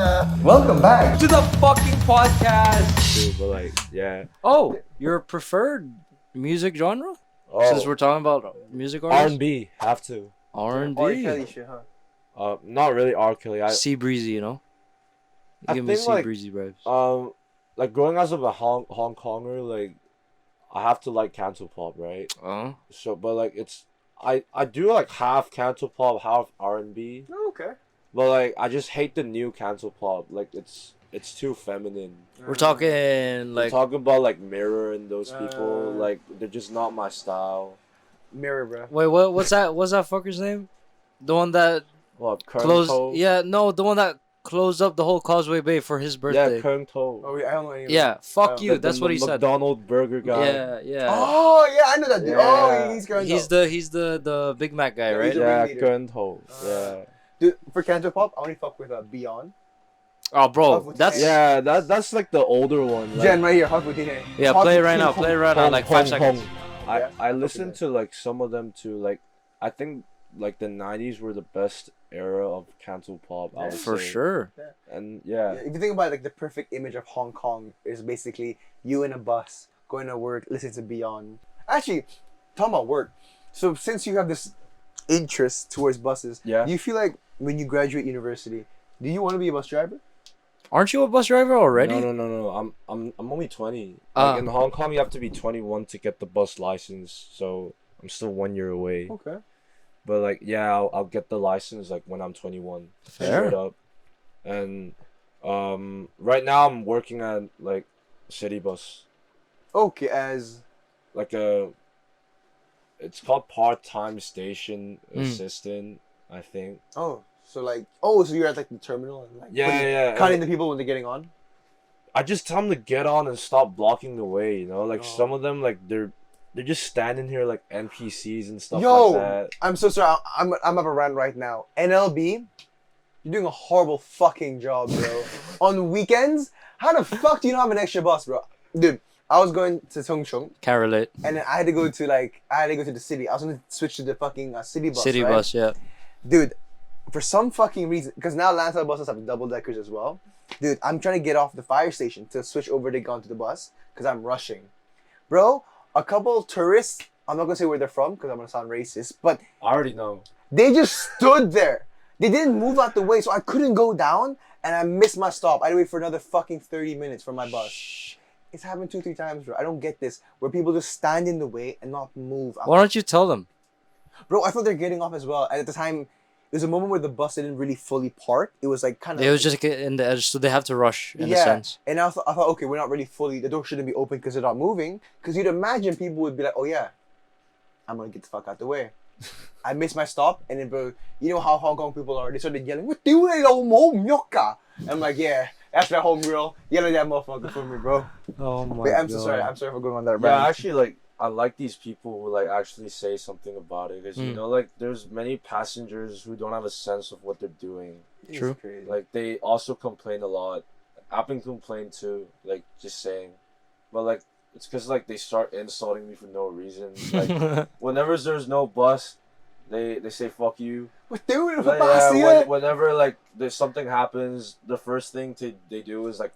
Welcome back. to the fucking podcast. Dude, but like, yeah. Oh, your preferred music genre? Since we're talking about music artists? R&B, have to. R&B. R. Kelly shit, huh? Not really R. Kelly. Sea Breezy, you know? I Give me think, Sea like, Breezy vibes. Like growing up as a Hong Konger, like, I have to like cancel pop, right? So, but like, it's I do like half cancel pop, half R&B. Oh, okay. But like, I just hate the new cancel pop. Like, it's too feminine. We're talking We're like talking about like Mirror and those people. Like, they're just not my style. Mirror, bro. wait, what's that fucker's name? The one that What, closed Kung the one that closed up the whole Causeway Bay for his birthday. Yeah, Kung To. Oh, I don't know any of Yeah, fuck Oh. you. That's what he said. McDonald burger guy. Yeah. Oh, yeah, I know that dude. Yeah. Oh, he's going He's the Big Mac guy, Yeah, right? he's a Yeah, ringleader. Kung To. Yeah. Dude, for Canto Pop, I only fuck with Beyond. Oh, bro, Fuck with that's Yeah, that's like the older one. Like, Jen, right here, Hot with Dine. yeah. Play it right now. Play it right now. Like 5 seconds. Yeah. I listened to like some of them too. Like, I think like the 90s were the best era of cancel pop. I would For say. sure. And yeah, If you think about it, like the perfect image of Hong Kong is basically you in a bus going to work, listening to Beyond. Actually, talking about work. So since you have this interest towards buses, Yeah. do you feel like when you graduate university, do you want to be a bus driver? Aren't you a bus driver already? no. I'm only 20. Ah. Like in Hong Kong, you have to be 21 to get the bus license. So I'm still 1 year away. Okay. But like, yeah, I'll get the license like when I'm 21. Fair. Straight up. And right now I'm working at like city bus, Okay, as like it's called part-time station assistant, I think. so you're at like the terminal and like Yeah. counting the people when they're getting on. I just tell them to get on and stop blocking the way, you know? Like Oh. some of them, like they're just standing here like NPCs and stuff Yo, like that. I'm so sorry. I'm up a rant right now. NLB, you're doing a horrible fucking job, bro. On weekends, how the fuck do you not have an extra bus, bro? Dude, I was going to Tongchong Can't relate. and then I had to go to the city. I was going to switch to the fucking city bus. City right? bus, yeah. Dude, for some fucking reason, because now landside buses have double deckers as well. Dude, I'm trying to get off the fire station to switch over to go onto the bus because I'm rushing. Bro, a couple tourists, I'm not going to say where they're from because I'm going to sound racist, but I already know. they just stood there. They didn't move out the way, so I couldn't go down and I missed my stop. I had to wait for another fucking 30 minutes for my bus. It's happened 2-3 times, bro. I don't get this. Where people just stand in the way and not move. Why don't you tell them? Bro, I thought they're getting off as well. And at the time, there's a moment where the bus didn't really fully park. It was like kind of... It was just in the edge, so they have to rush in a yeah. sense. And I thought, okay, we're not really fully... The door shouldn't be open because they're not moving. Because you'd imagine people would be like, oh yeah, I'm going to get the fuck out the way. I missed my stop, and then, bro, you know how Hong Kong people are. They started yelling, "What do you know, I'm like, yeah, that's my homegirl. Yelling at that motherfucker for me, bro. Oh my Wait, I'm so sorry. I'm sorry for going on that Yeah, rant. actually, like I like these people who like actually say something about it because you know, like there's many passengers who don't have a sense of what they're doing. It's True. crazy. Like they also complain a lot. I've been complaining too, like just saying, but like it's because like they start insulting me for no reason. Like whenever there's no bus, they say fuck you. What do you Like, yeah, whenever like there's something happens, the first thing they do is like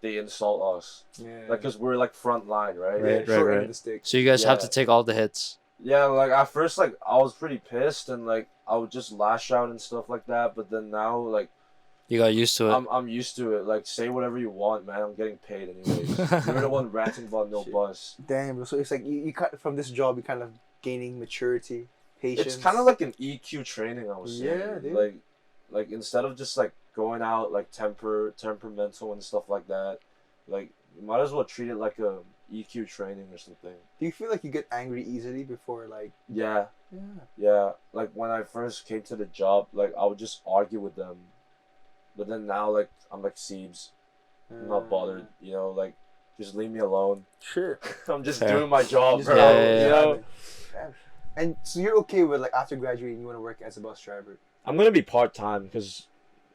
they insult us, Yeah. like because we're like front line, right? Right. Short end of the stick. So you guys have to Yeah. take all the hits. Yeah, like at first, like I was pretty pissed and like I would just lash out and stuff like that. But then now, like You got used to it. I'm used to it. Like say whatever you want, man. I'm getting paid anyways. You're the one ranting about no bus. Damn, bro. So it's like you from this job, you're kind of gaining maturity, patience. It's kind of like an EQ training. I was saying. Yeah, dude. Like instead of just like going out like temperamental and stuff like that, like you might as well treat it like a EQ training or something. Do you feel like you get angry easily before like? Yeah. Yeah. Yeah, like when I first came to the job, like I would just argue with them, but then now like I'm like Siebes, I'm not bothered, you know, like just leave me alone. Sure. I'm just Fair. doing my job, Just bro. yeah, You know, Damn. And so you're okay with like after graduating, you want to work as a bus driver? I'm gonna be part time because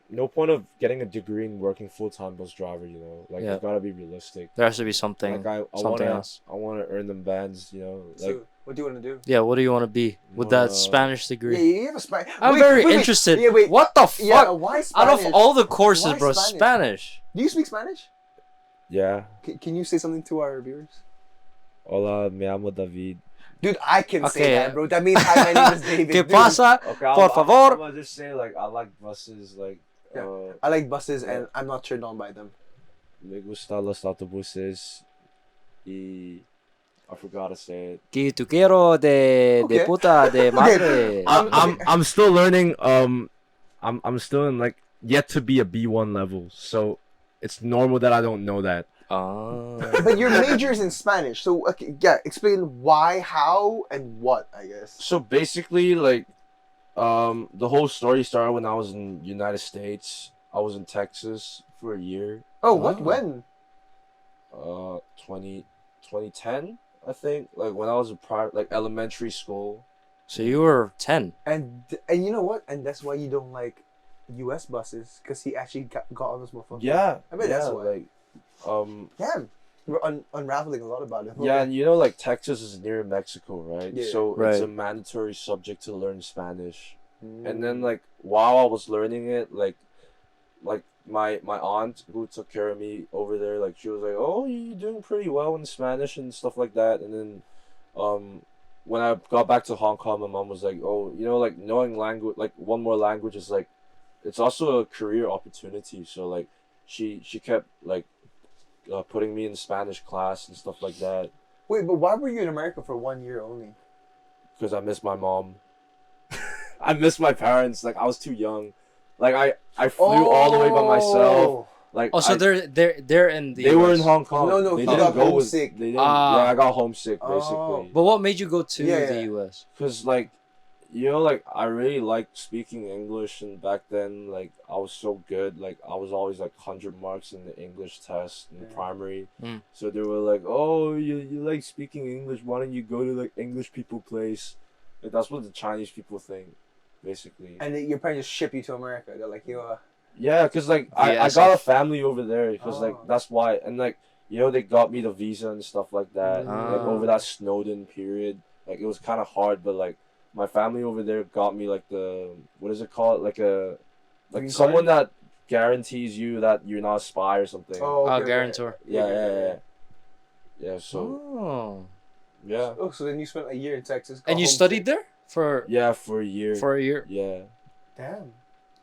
no point of getting a degree and working full-time bus driver, you know. Like, Yeah. it's gotta be realistic. There has to be something. Like, I something wanna, else. I wanna earn them bands, you know. Like, So, what do you want to do? Yeah, what do you want to be with that Uh, Spanish Yeah, degree? you have a Spanish. I'm very interested. Yeah, wait. What the fuck? Yeah, why Spanish? Out of all the courses, Why bro, Spanish? Spanish. Do you speak Spanish? yeah. Can you say something to our viewers? Hola, me llamo David. Dude, I can say Okay. that, bro. That means hi, my name is David. ¿Qué dude. pasa? Okay, Por favor. I'm gonna just say, like, I like buses, like, Yeah. I like buses, and I'm not turned on by them. me gusta los autobuses, y I forgot to say it. Que tu quiero de Okay. puta de madre. I'm still learning. I'm still in, like, yet to be a B1 level, so it's normal that I don't know that. Ah. But your major is in Spanish, so okay, yeah. Explain why, how, and what. I guess. So basically, like, the whole story started when I was in United States. I was in Texas for a year. Oh, what? Oh. When? 2010, I think. Like, when I was in like, elementary school. So you were 10. And you know what? And that's why you don't like U.S. buses, because he actually got on this motherfucker. Yeah, I bet that's why. like, Damn. We're unraveling a lot about it. yeah, and you know, like, Texas is near Mexico, right? Yeah. So it's a Right. mandatory subject to learn Spanish. Mm. And then, like, while I was learning it, like my aunt who took care of me over there, like, she was like, "Oh, you're doing pretty well in Spanish and stuff like that." And then, when I got back to Hong Kong, my mom was like, "Oh, you know, like, knowing language, like, one more language is, like, it's also a career opportunity." So, like, she kept, like, putting me in Spanish class and stuff like that, Wait, but why were you in America for 1 year only? because I miss my mom. I miss my parents. Like, I was too young. Like, I flew all the way by myself. Like, Oh, so they're in the they were in US. Hong Kong. No, they he didn't got go homesick. With, they didn't, Ah. yeah, I got homesick Oh. basically. But what made you go to Yeah, the yeah. US? Cause, like, you know, like, I really liked speaking English, and back then, like, I was so good. Like, I was always, like, 100 marks in the English test in Yeah. primary. Mm. So they were like, "Oh, you like speaking English? Why don't you go to, like, English people place?" Like, that's what the Chinese people think, basically. And then your parents just ship you to America. They're like, yo, Yeah, cause, like, I VSF. got a family over there, cause, like, Oh. that's why. And, like, you know, they got me the visa and stuff like that. Ah. Like, over that Snowden period, like, it was kind of hard, but, like, my family over there got me, like, the, what is it called? Like Green someone that guarantees you that you're not a spy or something. oh, okay, okay. guarantor. Yeah. Yeah, so, Oh. yeah. Oh, so then you spent a year in Texas. got And you homesick. studied there for Yeah, for a year. a year. Yeah. Damn.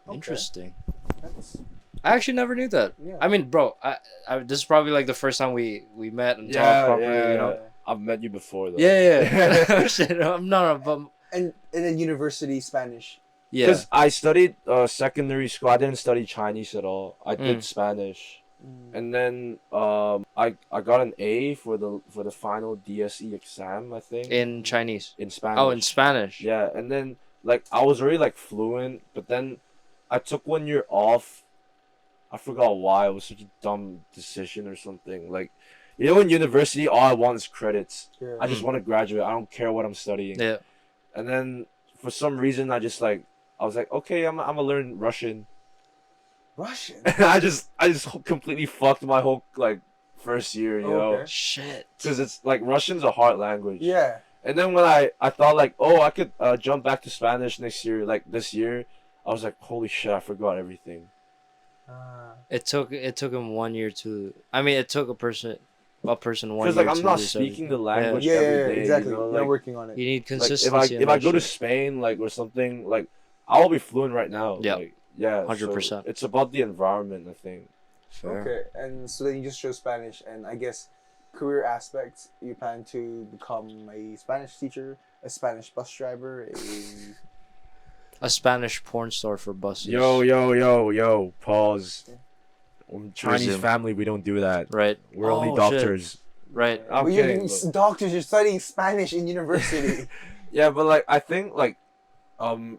Okay. Interesting. That's, I actually never knew that. yeah. I mean, bro, I this is probably like the first time we met and Yeah, talked properly, yeah, you know. I've met you before, though. Yeah. Shit, I'm not, but And then university Spanish. yeah. Because I studied secondary school. I didn't study Chinese at all. I did Mm. Spanish. And then I got an A for the final DSE exam, I think. In Chinese. In Spanish. Oh, in Spanish. Yeah, and then, like, I was already, like, fluent, but then I took 1 year off. I forgot why. It was such a dumb decision or something. Like, you know, in university, all I want is credits. Yeah. I just want to graduate. I don't care what I'm studying. Yeah. And then for some reason, I was like, okay, I'm gonna learn Russian. Russian. I just completely fucked my whole, like, first year, you know, Okay. Shit. because it's like Russian's a hard language. Yeah. And then when I thought, like, oh, I could jump back to Spanish next year, like this year, I was like, holy shit, I forgot everything. It took him 1 year to. I mean, it took a person 1 Because, year. like, I'm to not lose speaking everything. the language Yeah, every day. exactly. You know? You're Like, working on it. You need like, consistency. if I go to Spain, like, or something, like, I'll be fluent right now. Yeah. Like, yeah. 100%. So it's about the environment, I think. Fair. Okay, and so then you just chose Spanish, and I guess career aspects, you plan to become a Spanish teacher, a Spanish bus driver, A Spanish porn star for buses. Yo, pause. Chinese Resume. family, we don't do that. Right. We're only Oh, doctors. shit. Right. I'm Well, you're kidding, doctors, you're studying Spanish in university. Yeah, but, like, I think, like,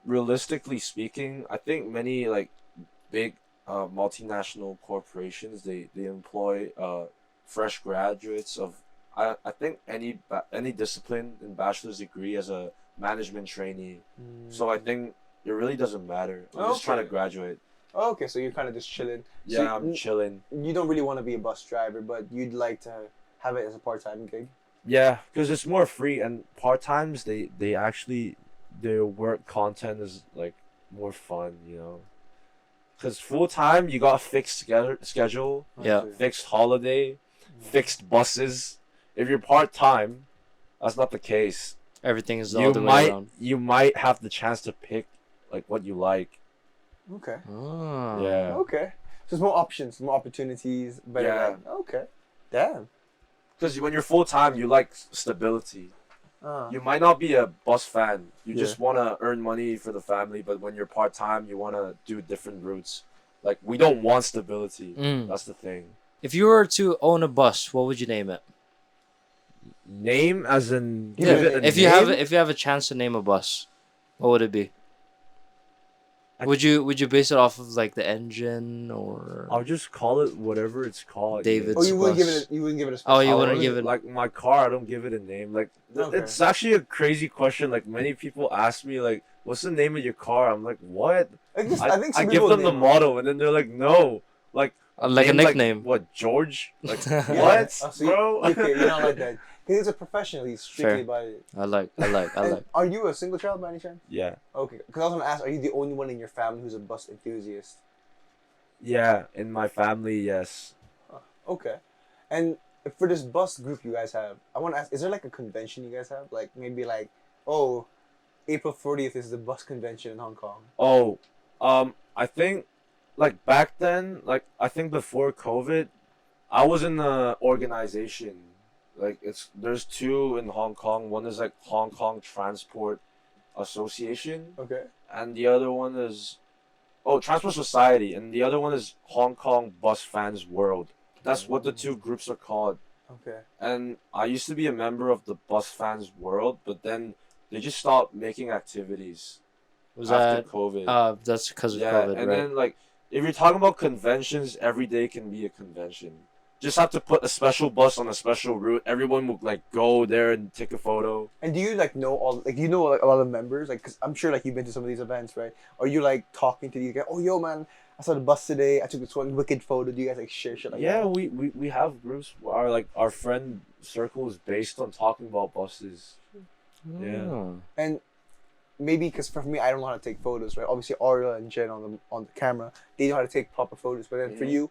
realistically speaking, I think many, like, big multinational corporations, they employ fresh graduates of I think any discipline in bachelor's degree as a management trainee. So I think it really doesn't matter. I'm just trying to Okay. graduate. Oh, okay, so you're kind of just chilling. Yeah, So I'm chilling. You don't really want to be a bus driver, but you'd like to have it as a part-time gig. Yeah, because it's more free, and part times they actually their work content is like more fun, you know. Because full time you got a fixed schedule, Yeah. fixed holiday, fixed buses. If you're part time, that's not the case. Everything is all the way around. You might have the chance to pick like what you like. Okay. Ah. Yeah. Okay. So there's more options, more opportunities. Better. Yeah. Like, okay. Damn. Because when you're full time, you like stability. Uh, You might not be a bus fan. You Yeah. just want to earn money for the family. But when you're part time, you want to do different routes. Like we don't want stability. Mm. That's the thing. If you were to own a bus, what would you name it? Name as in Yeah, give it a If you have name? if you have a chance to name a bus, what would it be? I- Would you base it off of like the engine or? I'll just call it whatever it's called. David's oh, you wouldn't give bus. it. You wouldn't give it a. Oh, you specific- wouldn't give it- like my car. I don't give it a name. Like Okay. it's actually a crazy question. Like many people ask me like, "What's the name of your car?" I'm like, "What?" I think I some give people them the name- motto, and then they're like, "No." Like Like a name, nickname. what George? Like Yeah. what, Oh, so bro? Okay, you're not like that. Because he's a professional. He's strictly Fair. by. I like. And are you a single child by any chance? Yeah, Okay. Because I was gonna ask, are you the only one in your family who's a bus enthusiast? yeah. In my family, yes. Okay. And for this bus group you guys have, I want to ask: is there like a convention you guys have? Like maybe like, oh, April 40th is the bus convention in Hong Kong. Oh, I think like back then, like I think before COVID, I was in the organization. Like there's two in Hong Kong. One is like Hong Kong Transport Association, Okay. and the other one is Transport Society, and the other one is Hong Kong Bus Fans World. That's what the two groups are called. Okay. And I used to be a member of the Bus Fans World, but then they just stopped making activities Was after that? COVID. That's because of Yeah, COVID, and right? then like if you're talking about conventions, every day can be a convention. Just have to put a special bus on a special route. Everyone would like go there and take a photo. And do you like know all like you know like a lot of members like because I'm sure like you've been to some of these events, right? Or you like talking to these guys? Oh, yo, man, I saw the bus today. I took this one wicked photo. Do you guys like share shit like Yeah, that? we have groups. Our friend circle is based on talking about buses. Yeah. Oh. And maybe because for me, I don't know how to take photos, right? Obviously, Ariel and Jen on the camera, they know how to take proper photos. But then for Mhm. you,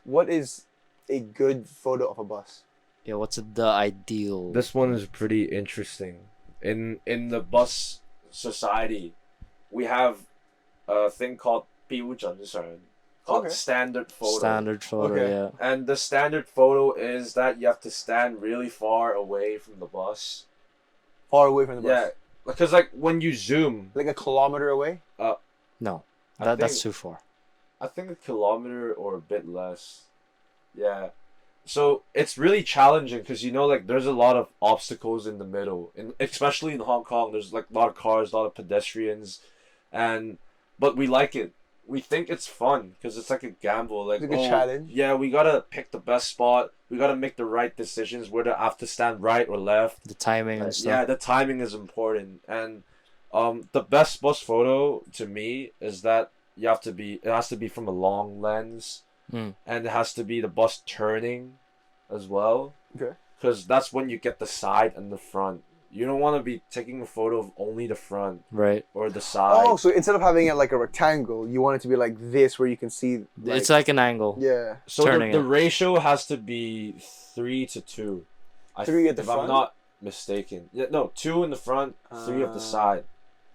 what is a good photo of a bus? Yeah. What's the ideal? This one is pretty interesting. In the bus society, we have a thing called 标准相, called Okay. standard photo. Standard photo. Okay. Yeah. And the standard photo is that you have to stand really far away from the bus. Far away from the bus. Yeah, because like when you zoom, Like a kilometer away. No, I that's think- too far. I think a kilometer or a bit less. Yeah. So it's really challenging because like there's a lot of obstacles in the middle, and especially in Hong Kong, there's like a lot of cars, a lot of pedestrians, but we like it. We think it's fun because it's like a gamble. Like It's like a challenge. Yeah, we gotta pick the best spot. We gotta make the right decisions whether I have to stand right or left. The timing and Yeah, stuff. the timing is important, and the best bus photo to me is that it has to be from a long lens, Mm. and it has to be the bus turning, as well, Okay. because that's when you get the side and the front. You don't want to be taking a photo of only the front Right. or the side. Oh, so instead of having it like a rectangle, you want it to be like this, where you can see. It's like an angle. Yeah. So turning the it. ratio has to be 3-2. 3 at the if front? I'm not mistaken. Yeah, no, 2 in the front, 3 of the side.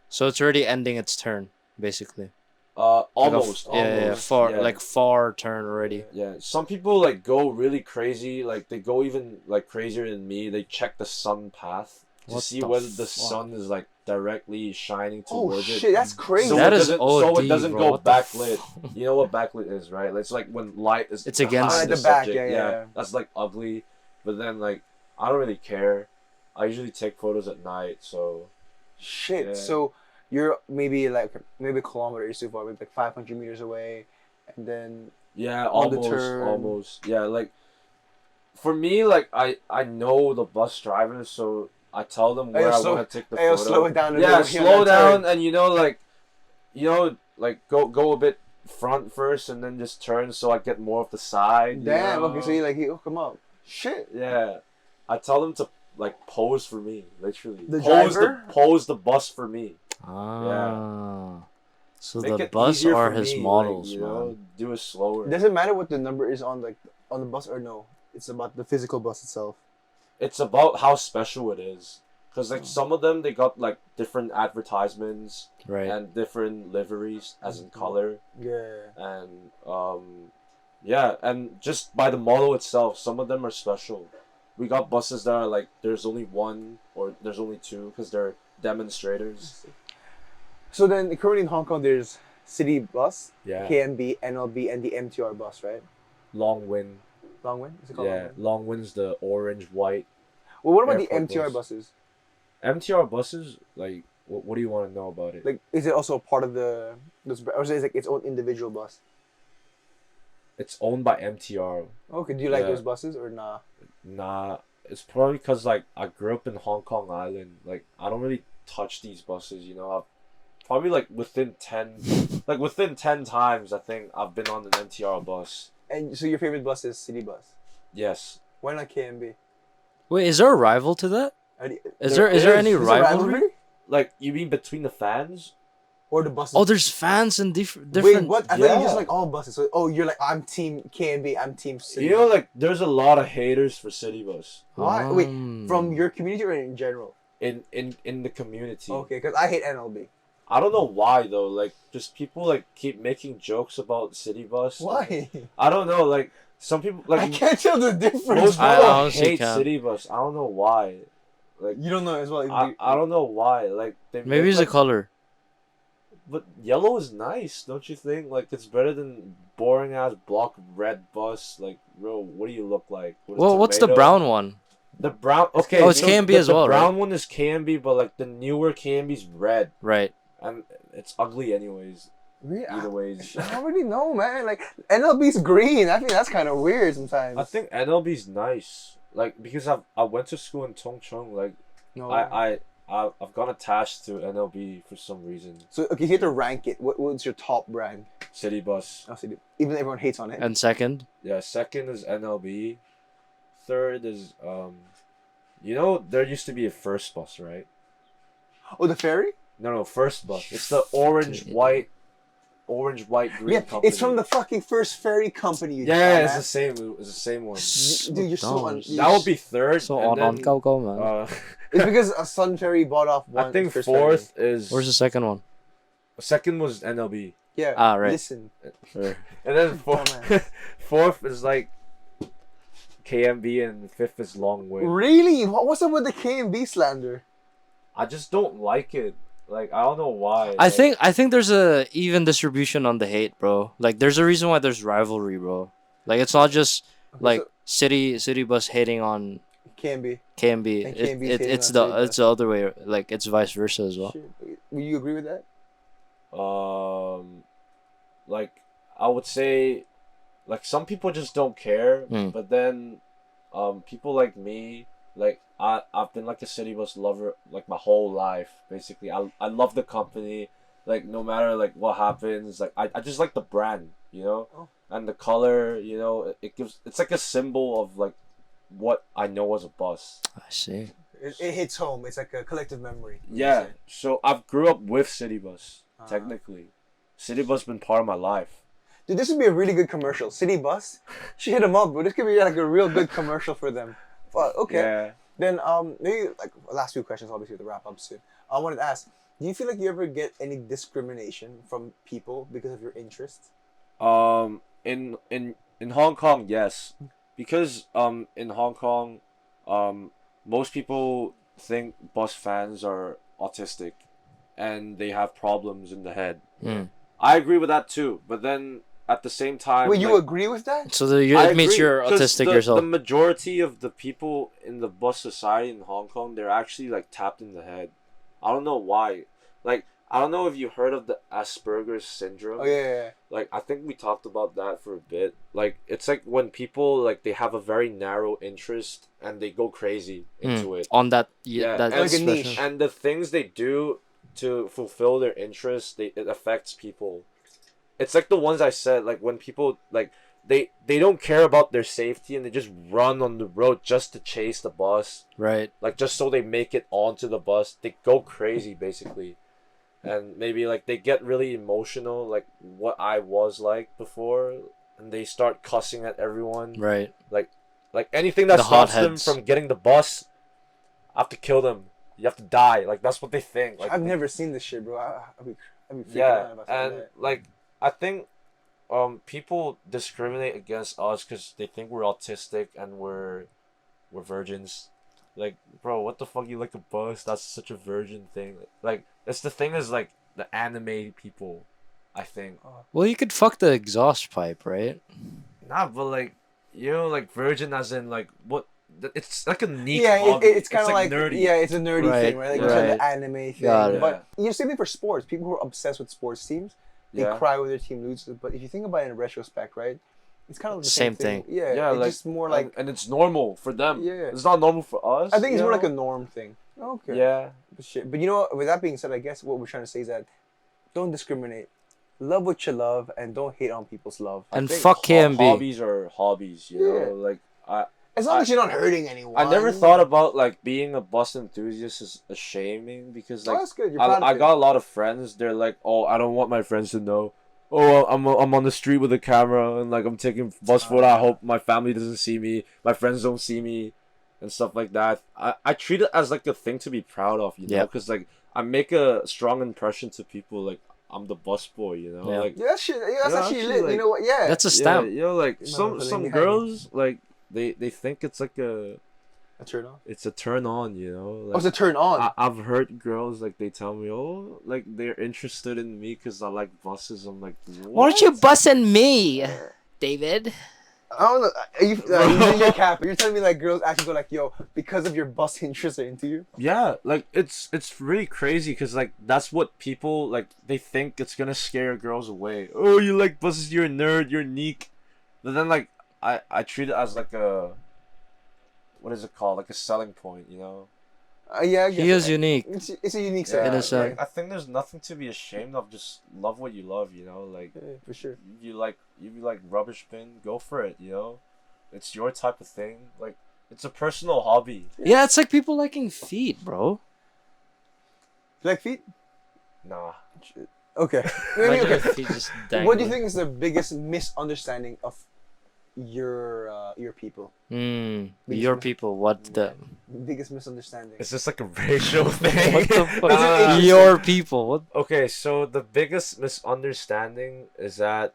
So it's already ending its turn, basically. Almost. Yeah, far yeah. like far turn already. Yeah, some people like go really crazy. Like they go even like crazier than me. They check the sun path to What see the whether the fuck? sun is like directly shining Oh towards it. shit, that's crazy. So That it is doesn't, OD, so it doesn't bro. go What the backlit. You know what backlit is, right? It's like when light is It's against- behind the back, subject. yeah. That's like ugly. But then like I don't really care. I usually take photos at night, so Shit. Yeah. So you're maybe a kilometer is too far, maybe like 500 meters away, and then yeah, On the almost, turn. almost. Yeah, like for me, like I know the bus drivers, so I tell them where I want to take the photo. slow it down. Yeah, and slow down, and like go a bit front first and then just turn so I get more of the side. Damn. You know? Okay, so you like you hook him up. Shit. Yeah, I tell them to like pose for me, literally. The pose driver? pose the bus for me. Ah. So Make the it bus easier are for his me, models, like, you man. know, do it slower. Does it matter what the number is on on the bus or no? It's about the physical bus itself. It's about how special it is, cause like some of them they got like different advertisements Right. and different liveries as in color Yeah. and yeah, and just by the model itself, some of them are special. We got buses that are like there's only one or there's only two because they're demonstrators. So then currently in Hong Kong, there's city bus, Yeah. KMB, NLB, and the MTR bus, right? Long Win. Long Win? Is it called Yeah, Long Win? Long Win's the orange white. Well, what about the Airport MTR bus. buses? MTR buses, like, what do you want to know about it? Like, is it also a part of or is it like its own individual bus? It's owned by MTR. Okay, do you like Yeah. those buses or nah? Nah, it's probably because like I grew up in Hong Kong Island. Like I don't really touch these buses. You know, I've probably like within 10 times I think I've been on an MTR bus. And so your favorite bus is city bus? Yes. Why not KMB? Wait, is there a rival to that? Is there is. any Is there rivalry? Like you mean between the fans? Or the buses? Oh, there's fans and different. Wait, what? I thought you Yeah. just like all buses. So, oh, you're like, I'm team KMB, I'm team city. You know, like there's a lot of haters for City Bus Why? Wait, Um, from your community or in general? in the community. Okay, because I hate NLB. I don't know why though. Like just people like keep making jokes about City Bus. Why? I don't know. Like some people like I can't tell the difference. most I people honestly hate can't. City Bus. I don't know why. Like You don't know as well. I don't know why. Like they maybe make, it's like, the color. But yellow is nice, don't you think? Like it's better than boring ass block red bus. Like, bro, what do you look like? With a Well, what's the tomato? brown one? The brown. Okay. Oh, it's so KMB the, as well, The right? brown one is KMB, but like the newer KMB's red, Right. and it's ugly anyways. Really? Either ways. I don't really know, man. Like NLB's green. I think that's kind of weird sometimes. I think NLB's nice. Like because I went to school in Tongcheng. Like no. I've got attached to NLB for some reason. So okay, you have to rank it. What's your top brand? City Bus. Oh, city. Even though everyone hates on it. And second, Yeah, second is NLB. Third is you know there used to be a first bus, right? Oh, the ferry? No, first bus. It's the orange white green Yeah, company. it's from the fucking first ferry company. You Yeah, it's dumbass. the same. It's the same one. Dude, you're so Dumb. you're That would be third. so and on then, go go man. It's because a Sun Ferry bought off one. I think first fourth ferry. is. Where's the second one? Second was NLB, Yeah. Ah, right. Listen. and then Dumbass. fourth is like KMB, and fifth is Long Win. Really? What's up with the KMB slander? I just don't like it. Like I don't know why. I like, think there's a even distribution on the hate, bro. Like there's a reason why there's rivalry, bro. Like it's not just like so- city bus hating on KMB. KMB. And KMB 's hating It's on the City Bus. it's the other way. Like it's vice versa as well. Shit. Will you agree with that? like I would say, like some people just don't care, Mm. but then, people like me, like I've been like a City Bus lover like my whole life. Basically, I love the company. Like no matter like what happens, like I just like the brand, you know, Oh. and the color, you know, it's like a symbol of like what I know as a bus. I see. It hits home. It's like a collective memory. Yeah, so I've grew up with City Bus. Uh-huh. Technically, City Bus been part of my life. Dude, this would be a really good commercial. City Bus. Should hit them up, bro. This could be like a real good commercial for them. But okay. Yeah. Then maybe like last few questions, obviously to wrap up soon. I wanted to ask, do you feel like you ever get any discrimination from people because of your interests? In Hong Kong, yes, because in Hong Kong, most people think bus fans are autistic, and they have problems in the head. Mm. I agree with that too, but then at the same time, Wait, you like, agree with that? So I it means agree, you're 'cause autistic the yourself. majority of the people in the bus society in Hong Kong, they're actually like tapped in the head. I don't know why. Like I don't know if you heard of the Asperger's syndrome. Oh yeah. Like I think we talked about that for a bit. Like it's like when people like they have a very narrow interest and they go crazy into it. On that Yeah, that and, Like a niche. and the things they do to fulfill their interest, it affects people. it's like the ones I said, like when people like they don't care about their safety and they just run on the road just to chase the bus, Right. like just so they make it onto the bus. They go crazy basically, and maybe like they get really emotional, like what I was like before, and they start cussing at everyone. Right. Like anything that The stops them hotheads. from getting the bus, I have to kill them. You have to die. Like that's what they think. Like I've never seen this shit, bro. I'd be freaking yeah, out if I saw and that. like I think people discriminate against us because they think we're autistic and we're virgins. Like, bro, what the fuck? You like a bus? That's such a virgin thing. Like, it's the thing is like the anime people, I think. Well, you could fuck the exhaust pipe, right? Nah, but like, you know, like virgin as in like what? It's like a neat Yeah, hobby. it's kind of like nerdy. yeah, it's a nerdy Right, thing, right? Like you right. said, the anime thing. Got it. But you know, same thing for sports. People who are obsessed with sports teams, they Yeah. cry when their team loses. But if you think about it in retrospect, right, it's kind of the Same same thing. Yeah, Yeah, it's like just more like and it's normal for them. Yeah. It's not normal for us. I think it's you more know? like a norm thing. Okay. Yeah. But shit. But you know what? With that being said, I guess what we're trying to say is that don't discriminate. Love what you love and don't hate on people's love. I And think. fuck KMB. Hobbies are hobbies, you Yeah. know. Like As long as you're not hurting anyone. I never thought about like being a bus enthusiast is a shaming because Oh, like that's good. You're proud I of it. got a lot of friends. They're like, oh, I don't want my friends to know. Oh, I'm on the street with a camera and like I'm taking bus photo. I hope my family doesn't see me. My friends don't see me, and stuff like that. I treat it as like a thing to be proud of, you know, Yeah. because like I make a strong impression to people. Like I'm the bus boy, you know, Yeah. like Yeah, that's shit. Yeah, that's Yeah, actually actually, lit. like- You know what? Yeah. That's a stamp. yeah, you know, like You might wanna put it some behind girls like they think it's like a turn on. it's a turn on, you know. Like, Oh, it's a turn on. I've heard girls like they tell me, oh, like they're interested in me because I like buses. I'm like, what? Why aren't you bussing me, David? I don't know. Are you you're capping. You're telling me like girls actually go like, yo, because of your bus interests are into you? Yeah, like it's really crazy because like that's what people like. They think it's gonna scare girls away. Oh, you like buses? You're a nerd. You're unique. But then like I treat it as like a what is it called? Like a selling point, you know. Yeah, I guess He is unique. It's a unique In set. a sense. like, I think there's nothing to be ashamed of. Just love what you love, you know. Like Yeah, for sure. you like rubbish bin, go for it, you know. It's your type of thing. Like it's a personal hobby. Yeah, it's like people liking feet, bro. Like feet? Nah. Okay. Like Maybe, your okay. feet just What do you dangling. think is the biggest misunderstanding of your people? Your people. What the? Biggest misunderstanding. Is this like a racial thing? What the fuck? Nah. Your people. What? Okay, so the biggest misunderstanding is that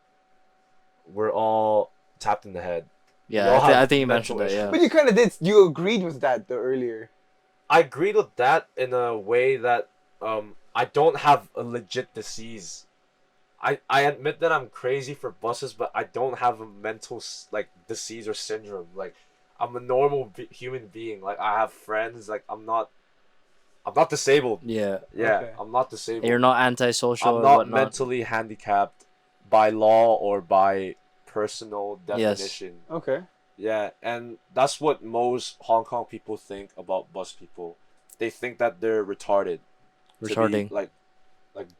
we're all tapped in the head. Yeah, We all I have think you mental mentioned that. Yeah. But you kind of did. You agreed with that though earlier. I agreed with that in a way that I don't have a legit disease. I admit that I'm crazy for buses, but I don't have a mental like disease or syndrome. Like I'm a normal human being. Like I have friends. Like I'm not disabled. Yeah. Yeah, Okay. I'm not disabled. You're not antisocial I'm or not whatnot. mentally handicapped by law or by personal Yes. definition. Okay. Yeah, and that's what most Hong Kong people think about bus people. They think that they're retarded. to be, Retarding. like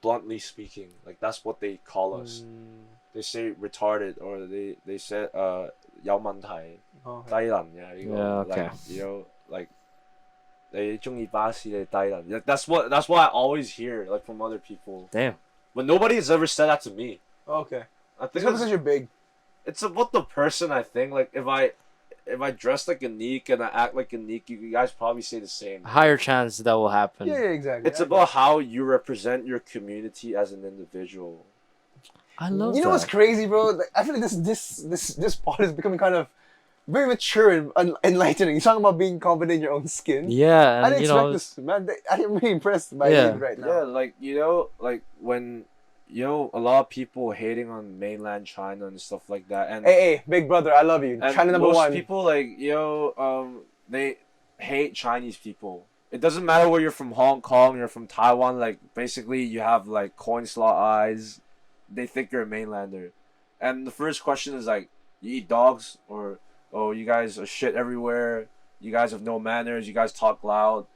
bluntly speaking, like that's what they call us. They say retarded or they say 有問題 Oh, 低能嘅呢個 Yeah, okay. like you know like 你中意巴士你低能 like, that's what I always hear like from other people, Damn. but nobody has ever said that to me. okay. I It's think because you're big. it's about the person. I think like if I dress like a neek and I act like a neek, you guys probably say the same. Higher chance that will happen. Yeah, exactly. It's about how you represent your community as an individual. I love You know that. what's crazy, bro? Like, I feel like this pod is becoming kind of very mature and enlightening. You're talking about being confident in your own skin. Yeah, I and didn't you expect know, this, man. I'm really impressed by Yeah. you right now. Yeah, like you know, like when you know a lot of people hating on mainland China and stuff like that, and Hey, big brother, I love you. and China number most one. people like they hate Chinese people. It doesn't matter where you're from, Hong Kong, you're from Taiwan. Like basically, you have like coin slot eyes. They think you're a mainlander, and the first question is like, you eat dogs, or oh, you guys are shit everywhere. You guys have no manners. You guys talk loud.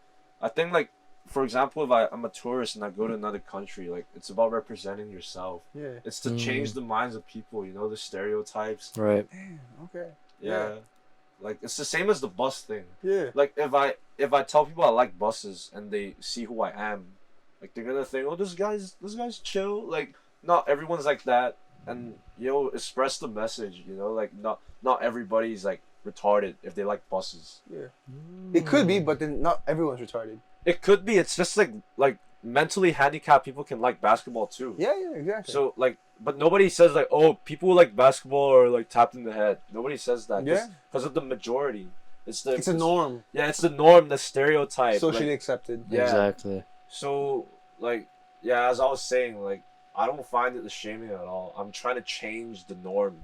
I think like for example, if I'm a tourist and I go to another country, like it's about representing yourself. Yeah. It's to change the minds of people, the stereotypes. Right. Damn. Okay. Yeah. Like it's the same as the bus thing. Yeah. Like if I tell people I like buses and they see who I am, like they're gonna think, oh, this guy's chill. Like not everyone's like that, and express the message. Like not everybody's like retarded if they like buses. Yeah. It could be, but then not everyone's retarded. It could be. It's just like mentally handicapped people can like basketball too. Yeah. Yeah. Exactly. So like, but nobody says like, oh, people who like basketball are like tapped in the head. Nobody says that. Yeah. Because of the majority. It's a norm. Yeah, it's the norm, the stereotype. Socially like, accepted. Yeah. Exactly. So like, yeah, as I was saying, like, I don't find it shaming at all. I'm trying to change the norm.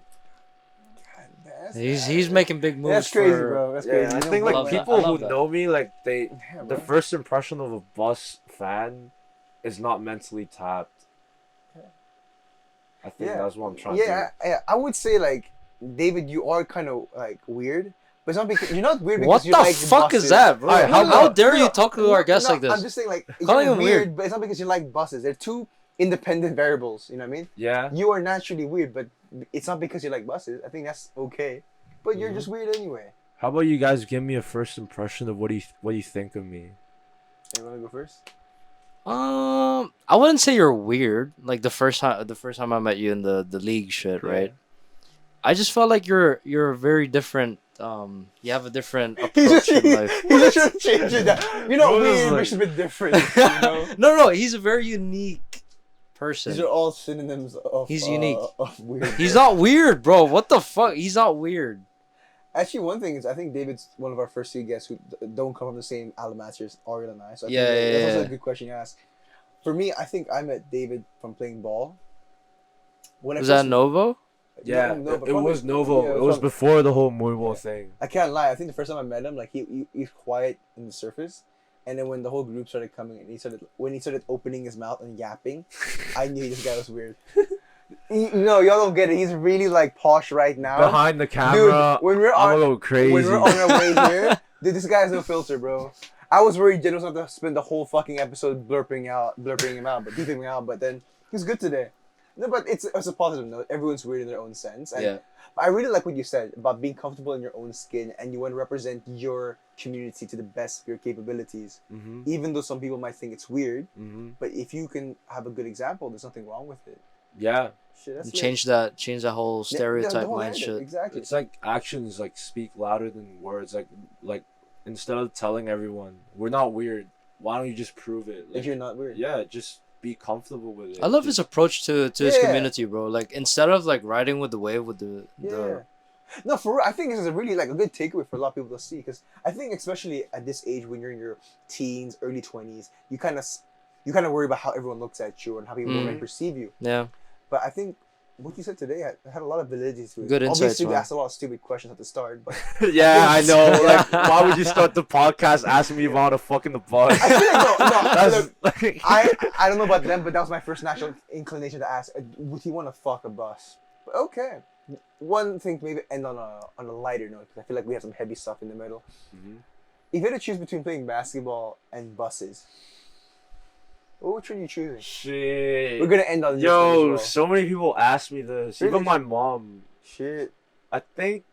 He's making big moves. That's crazy, for, bro. That's Yeah, crazy. I You think know, like love people that. I who love that. know me, like the bro. first impression of a bus fan is not mentally tapped. I think that's what I'm trying to do. I would say like David, you are kind of like weird, but it's not because you're not weird What because you the like fuck buses. is that, bro? Alright, How dare you talk to our guests no, like this? I'm just saying like Calling you're him weird, weird. but it's not because you like buses. They're two independent variables. You know what I mean? Yeah. You are naturally weird, but it's not because you like buses. I think that's okay. But you're just weird anyway. How about you guys give me a first impression of what you think of me? You want to go first? I wouldn't say you're weird. Like the first time I met you in the league shit, right? I just felt like you're very different. You have a different approach in life. He's just trying to change it down. You're not Bro, weird, like- but it's a bit different. You know? No, he's a very unique person. These are all synonyms of. He's unique. Of weird. He's not weird, bro. What the fuck? He's not weird. Actually, one thing is, I think David's one of our first few guests who don't come from the same alma mater as Ariel and I. So I Yeah, think that's yeah. also a good question to ask. For me, I think I met David from playing ball. When Was that Novo? Yeah, No, but it probably- was Novo. yeah, it was probably- before the whole Muibo thing. I can't lie. I think the first time I met him, like he's quiet in the surface, and then when the whole group started coming, and when he started opening his mouth and yapping, I knew this guy was weird. Y'all don't get it. He's really like posh right now. Behind the camera, dude, when we're I'm a on little crazy. when we're on our way here, dude, this guy has no filter, bro. I was worried Jen was going to spend the whole fucking episode blurping him out, but beeping him out. But then he's good today. No, but it's a positive note. Everyone's weird in their own sense. And Yeah. I really like what you said about being comfortable in your own skin and you want to represent your community to the best of your capabilities. Mm-hmm. Even though some people might think it's weird, Mm-hmm. but if you can have a good example, there's nothing wrong with it. Yeah, Shit, that's Change that whole lit. stereotype the whole narrative, mindset. Exactly. it's like actions like speak louder than words. Like instead of telling everyone we're not weird, why don't you just prove it? If you're not weird. Yeah, just be comfortable with it. I love his approach to his Yeah. community, bro. Like instead of like riding with the wave with the No, for real, I think this is a really like a good takeaway for a lot of people to see because I think especially at this age when you're in your teens, early 20s, you kind of worry about how everyone looks at you and how people might perceive you. yeah. But I think what you said today had a lot of validity to it. Good insights, Obviously, we man. asked a lot of stupid questions at the start, but Yeah, I know. Like, why would you start the podcast asking me if I want to fuck in the bus? I feel like no, That's look, like, I don't know about them, but that was my first natural inclination to ask: would he want to fuck a bus? But okay. One thing to maybe end on a lighter note because I feel like we have some heavy stuff in the middle. Mhm. If you had to choose between playing basketball and buses, which one are you choosing? Shit. We're gonna end on this one Yo, as well. so many people ask me this. Really? Even my mom. Shit. I think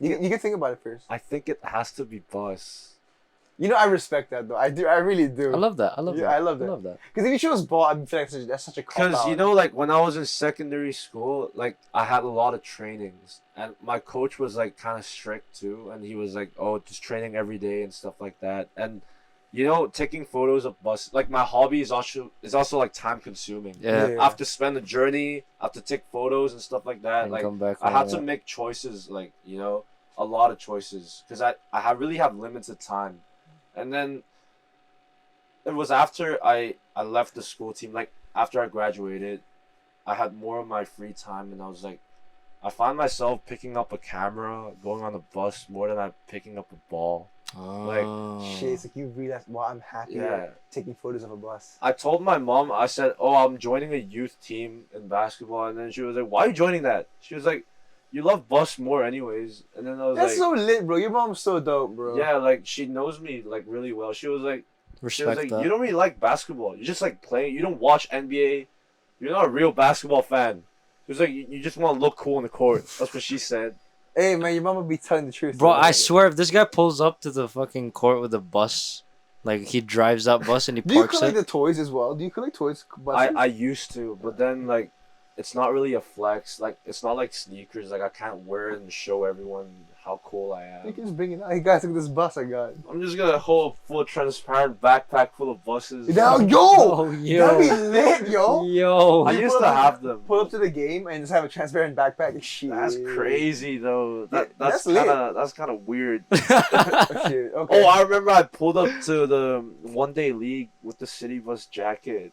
You can think about it first. it has to be bus. You know, I respect that though. I do. I really do. I love that. I love Yeah, that. I love that. I love that. Because if you chose ball, I feel like that's such a cop Because, out. like, when I was in secondary school, like, I had a lot of trainings. And my coach was, like, kind of strict, too. And he was like, oh, just training every day and stuff like that. And, taking photos of bus, like, my hobby is also like, time-consuming. Yeah. Yeah. I have to spend the journey, I have to take photos and stuff like that. And Like, come back I from had to that. make choices, like, a lot of choices. Because I really have limited time. And then it was after I left the school team, like after I graduated, I had more of my free time and I was like, I find myself picking up a camera, going on a bus more than I'm picking up a ball. Oh. Shit, it's like you realize, wow, I'm happy Yeah. taking photos of a bus. I told my mom, I said, oh, I'm joining a youth team in basketball. And then she was like, why are you joining that? She was like, you love bus more anyways. And then I was That's like, so lit, bro. Your mom's so dope, bro. yeah, like she knows me like really well. She was like, She was Respect like, that. you don't really like basketball. You just like playing. You don't watch NBA. You're not a real basketball fan. She was like, you just want to look cool on the court. That's what she said. Hey man, your mama be telling the truth. Bro, though. I swear, if this guy pulls up to the fucking court with a bus, like he drives that bus and he Do you parks collect it. the toys as well? Do you collect toys? I used to, but then like, it's not really a flex. Like, it's not like sneakers. Like, I can't wear it and show everyone how cool I You am. can just bring it out. Hey guys, look at this bus I got. I'm just gonna hold a full transparent backpack full of buses. Now, yo! Oh, That'd yo. be lit, yo! Yo. I used to have them. Pull up to the game and just have a transparent backpack and shit. That's crazy though. Yeah, That's that's kind of weird. Oh, shit. Okay. Oh, I remember I pulled up to the one day league with the city bus jacket,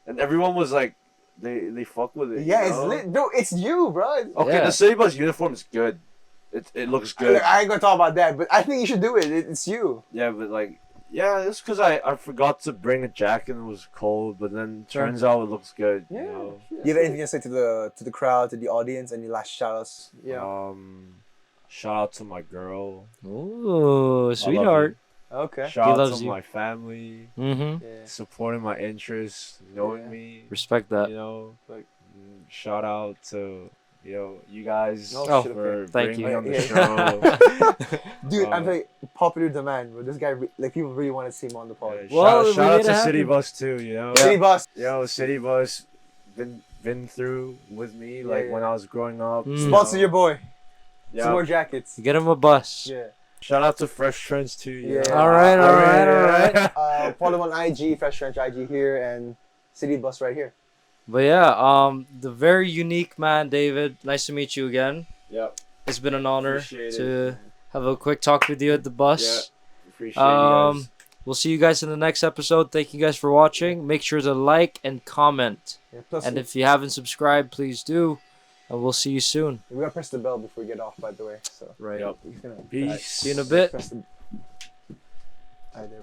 and everyone was like, they fuck with it. yeah, you it's know? lit. No, it's you, bro. Okay, Yeah. the city bus uniform is good. It looks good. Look, I ain't gonna talk about that, but I think you should do it. It's you. Yeah, but like, yeah, it's because I forgot to bring a jacket and it was cold, but then turns out it looks good. Yeah. You know? Do you have anything to say to the crowd, to the audience, any last shout outs? Yeah. Shout out to my girl. Ooh, I sweetheart. love Okay. you. Shout out loves to you. my family, Mm-hmm. Yeah. supporting my interests, knowing Yeah. me. Respect that. You know, like, shout out to you guys Oh, shit, for okay. Thank bringing you. me on the Yeah. show. Dude, I'm Uh, like popular demand, bro. This guy, like, people really want to see him on the pod. Well, we shout out made to it City happen. Bus too. You know, City bus. yo, City Bus been through with me like Yeah, when yeah. I was growing up. Mm. you Sponsor know. your boy. Yeah. Some more jackets. Get him a bus. Yeah. Shout out to Fresh Trends too. you Yeah. know. All right, all right, all right. Follow on IG, Fresh Trench IG here, and City Bus right here. But yeah, the very unique man, David. Nice to meet you again. Yep. It's been an honor Appreciate to it. have a quick talk with you at the bus. Yeah. Appreciate you guys. We'll see you guys in the next episode. Thank you guys for watching. Make sure to like and comment. Yeah, plus, And if you haven't subscribed, please do. And we'll see you soon. we gotta press the bell before we get off, by the way. So Right. Yep. he's gonna Peace. See you in a bit. press the. Alright, there.